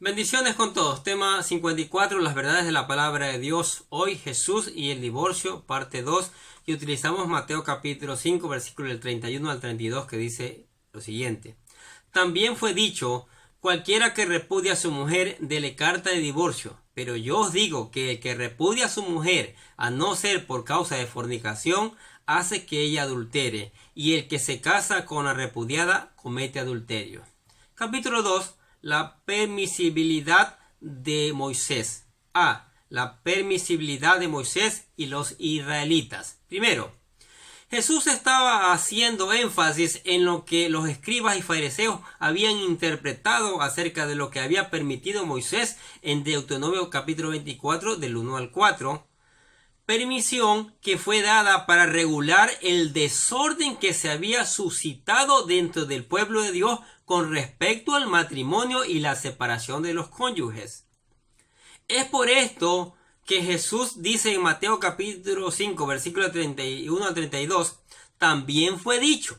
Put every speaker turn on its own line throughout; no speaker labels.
Bendiciones con todos. Tema 54, las verdades de la palabra de Dios. Hoy Jesús y el divorcio, parte 2. Y utilizamos Mateo capítulo 5, versículo del 31 al 32, que dice lo siguiente. También fue dicho, cualquiera que repudia a su mujer, dele carta de divorcio. Pero yo os digo que el que repudia a su mujer, a no ser por causa de fornicación, hace que ella adultere. Y el que se casa con la repudiada, comete adulterio. Capítulo 2. La permisibilidad de Moisés. La permisibilidad de Moisés y los israelitas. Primero, Jesús estaba haciendo énfasis en lo que los escribas y fariseos habían interpretado acerca de lo que había permitido Moisés en Deuteronomio capítulo 24 del 1 al 4. Permisión que fue dada para regular el desorden que se había suscitado dentro del pueblo de Dios con respecto al matrimonio y la separación de los cónyuges. Es por esto que Jesús dice en Mateo capítulo 5 versículo 31 al 32, también fue dicho,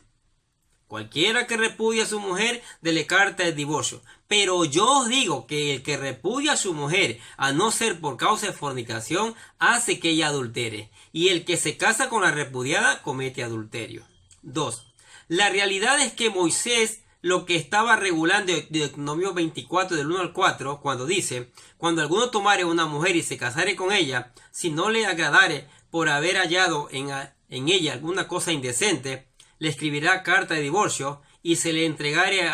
cualquiera que repudia a su mujer, dele carta de divorcio. Pero yo os digo que el que repudia a su mujer, a no ser por causa de fornicación, hace que ella adultere. Y el que se casa con la repudiada, comete adulterio. 2. La realidad es que Moisés lo que estaba regulando en Deuteronomio 24 del 1 al 4, cuando dice, cuando alguno tomare una mujer y se casare con ella, si no le agradare por haber hallado en ella alguna cosa indecente, le escribirá carta de divorcio y se le entregare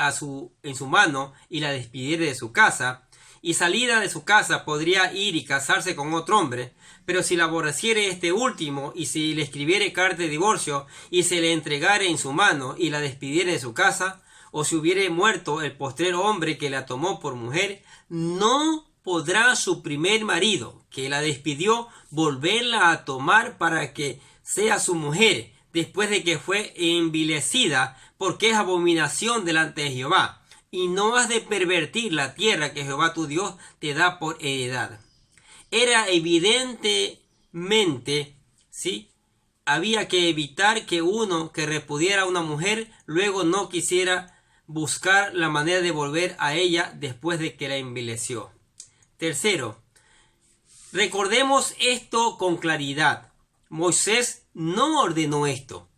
en su mano y la despidiere de su casa, y salida de su casa podría ir y casarse con otro hombre, pero si la aborreciere este último y si le escribiere carta de divorcio y se le entregare en su mano y la despidiere de su casa, o si hubiere muerto el postrero hombre que la tomó por mujer, no podrá su primer marido, que la despidió, volverla a tomar para que sea su mujer, después de que fue envilecida, porque es abominación delante de Jehová. Y no has de pervertir la tierra que Jehová tu Dios te da por heredad. Era evidentemente, ¿sí?, había que evitar que uno que repudiara a una mujer luego no quisiera buscar la manera de volver a ella después de que la envileció. Tercero, recordemos esto con claridad. Moisés no ordenó esto.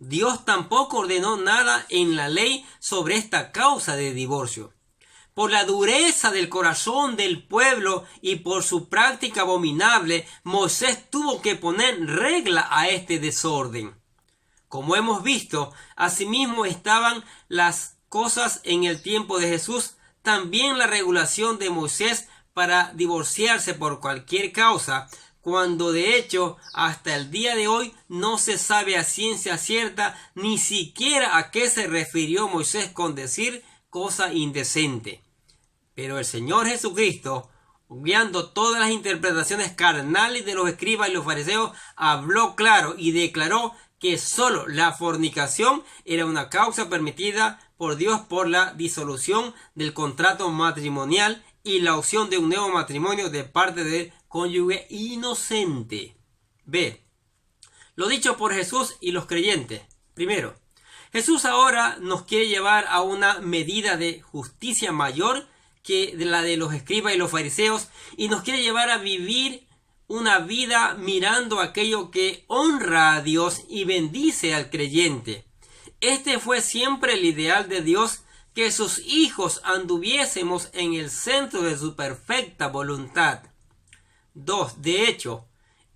Dios tampoco ordenó nada en la ley sobre esta causa de divorcio. Por la dureza del corazón del pueblo y por su práctica abominable, Moisés tuvo que poner regla a este desorden. Como hemos visto, asimismo estaban las cosas en el tiempo de Jesús, también la regulación de Moisés para divorciarse por cualquier causa, cuando de hecho hasta el día de hoy no se sabe a ciencia cierta ni siquiera a qué se refirió Moisés con decir cosa indecente. Pero el Señor Jesucristo, obviando todas las interpretaciones carnales de los escribas y los fariseos, habló claro y declaró que solo la fornicación era una causa permitida por Dios por la disolución del contrato matrimonial y la opción de un nuevo matrimonio de parte del cónyuge inocente. B. Lo dicho por Jesús y los creyentes. Primero, Jesús ahora nos quiere llevar a una medida de justicia mayor que la de los escribas y los fariseos, y nos quiere llevar a vivir una vida mirando aquello que honra a Dios y bendice al creyente. Este fue siempre el ideal de Dios, que sus hijos anduviésemos en el centro de su perfecta voluntad. 2. De hecho,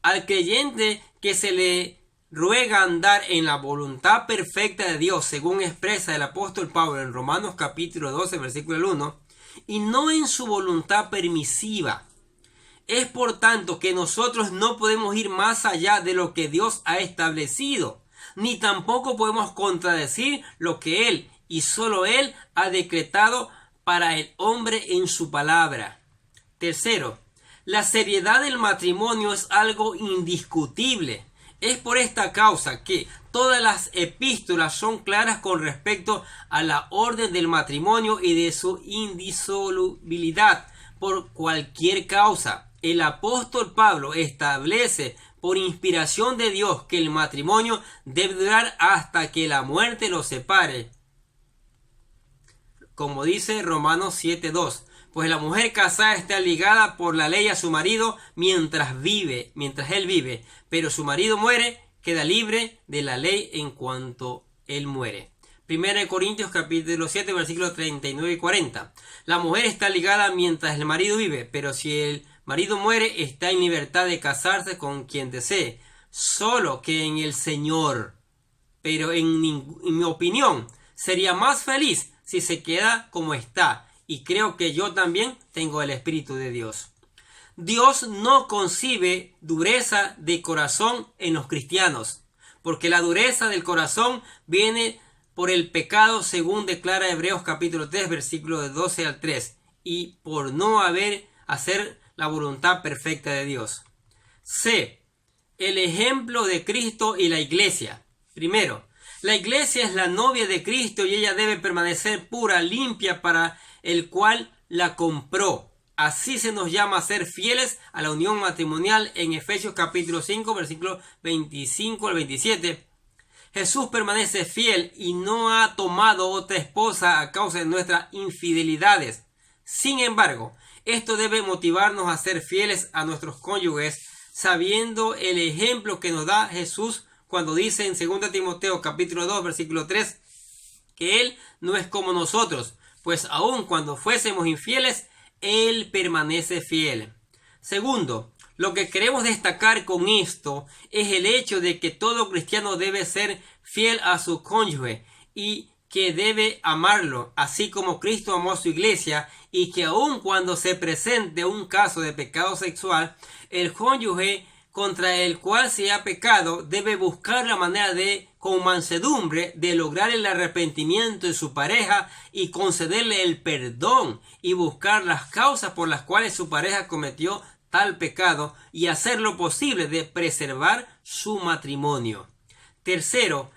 al creyente que se le ruega andar en la voluntad perfecta de Dios, según expresa el apóstol Pablo en Romanos capítulo 12, versículo 1, y no en su voluntad permisiva. Es por tanto que nosotros no podemos ir más allá de lo que Dios ha establecido, ni tampoco podemos contradecir lo que Él y solo Él ha decretado para el hombre en su palabra. Tercero, la seriedad del matrimonio es algo indiscutible. Es por esta causa que todas las epístolas son claras con respecto a la orden del matrimonio y de su indisolubilidad por cualquier causa. El apóstol Pablo establece por inspiración de Dios que el matrimonio debe durar hasta que la muerte los separe. Como dice Romanos 7:2. Pues la mujer casada está ligada por la ley a su marido mientras él vive, pero su marido muere, queda libre de la ley en cuanto él muere. 1 Corintios capítulo 7, versículos 39 y 40. La mujer está ligada mientras el marido vive, pero si el marido muere, está en libertad de casarse con quien desee, solo que en el Señor. Pero en mi opinión, sería más feliz si se queda como está. Y creo que yo también tengo el Espíritu de Dios. Dios no concibe dureza de corazón en los cristianos, porque la dureza del corazón viene por el pecado, según declara Hebreos capítulo 3, versículo de 12 al 3, y por no hacer la voluntad perfecta de Dios. C. El ejemplo de Cristo y la iglesia. Primero, la iglesia es la novia de Cristo y ella debe permanecer pura, limpia, para el cual la compró. Así se nos llama a ser fieles a la unión matrimonial en Efesios capítulo 5, versículos 25 al 27. Jesús permanece fiel y no ha tomado otra esposa a causa de nuestras infidelidades. Sin embargo, esto debe motivarnos a ser fieles a nuestros cónyuges, sabiendo el ejemplo que nos da Jesús cuando dice en 2 Timoteo capítulo 2, versículo 3, que Él no es como nosotros, pues aun cuando fuésemos infieles, Él permanece fiel. Segundo, lo que queremos destacar con esto es el hecho de que todo cristiano debe ser fiel a su cónyuge y que debe amarlo, así como Cristo amó a su iglesia, y que aun cuando se presente un caso de pecado sexual, el cónyuge contra el cual se ha pecado debe buscar la manera de, con mansedumbre, de lograr el arrepentimiento de su pareja y concederle el perdón y buscar las causas por las cuales su pareja cometió tal pecado y hacer lo posible de preservar su matrimonio. Tercero,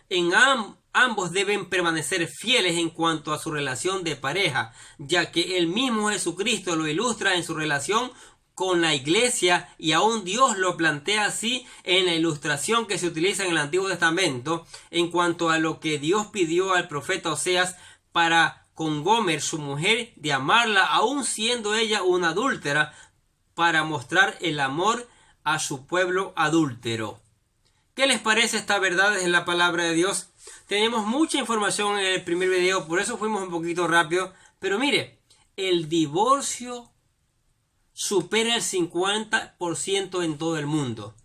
ambos deben permanecer fieles en cuanto a su relación de pareja, ya que el mismo Jesucristo lo ilustra en su relación con la iglesia, y aún Dios lo plantea así en la ilustración que se utiliza en el Antiguo Testamento en cuanto a lo que Dios pidió al profeta Oseas para con Gomer, su mujer, de amarla aún siendo ella una adúltera, para mostrar el amor a su pueblo adúltero. ¿Qué les parece estas verdades en la palabra de Dios? Tenemos mucha información en el primer video, por eso fuimos un poquito rápido, pero mire, el divorcio supera el 50% en todo el mundo.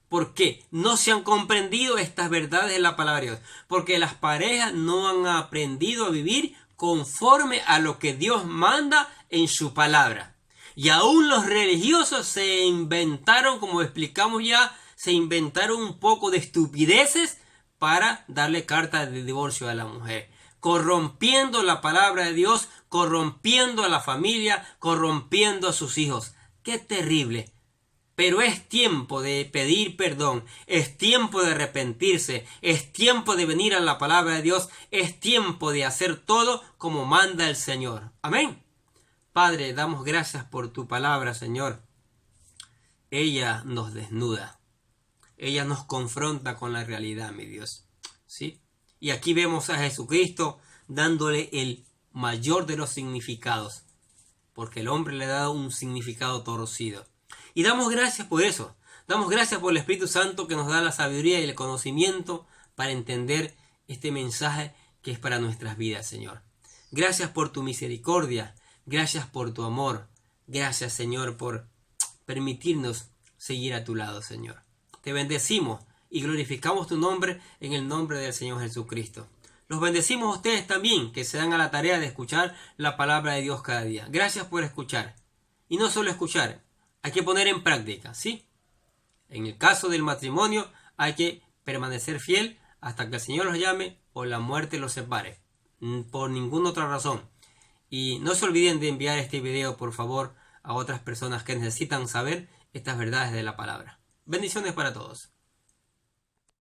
¿Por qué? No se han comprendido estas verdades en la palabra de Dios, porque las parejas no han aprendido a vivir conforme a lo que Dios manda en su palabra. Y aún los religiosos se inventaron, como explicamos ya, se inventaron un poco de estupideces para darle carta de divorcio a la mujer, corrompiendo la palabra de Dios, corrompiendo a la familia, corrompiendo a sus hijos. ¡Qué terrible! Pero es tiempo de pedir perdón, es tiempo de arrepentirse, es tiempo de venir a la palabra de Dios, es tiempo de hacer todo como manda el Señor. Amén. Padre, damos gracias por tu palabra, Señor. Ella nos desnuda. Ella nos confronta con la realidad, mi Dios. ¿Sí? Y aquí vemos a Jesucristo dándole el mayor de los significados, porque el hombre le ha dado un significado torcido. Y damos gracias por eso. Damos gracias por el Espíritu Santo que nos da la sabiduría y el conocimiento para entender este mensaje que es para nuestras vidas, Señor. Gracias por tu misericordia. Gracias por tu amor. Gracias, Señor, por permitirnos seguir a tu lado, Señor. Te bendecimos y glorificamos tu nombre en el nombre del Señor Jesucristo. Los bendecimos a ustedes también, que se dan a la tarea de escuchar la palabra de Dios cada día. Gracias por escuchar. Y no solo escuchar, hay que poner en práctica, ¿sí? En el caso del matrimonio, hay que permanecer fiel hasta que el Señor los llame o la muerte los separe. Por ninguna otra razón. Y no se olviden de enviar este video, por favor, a otras personas que necesitan saber estas verdades de la palabra. Bendiciones para todos.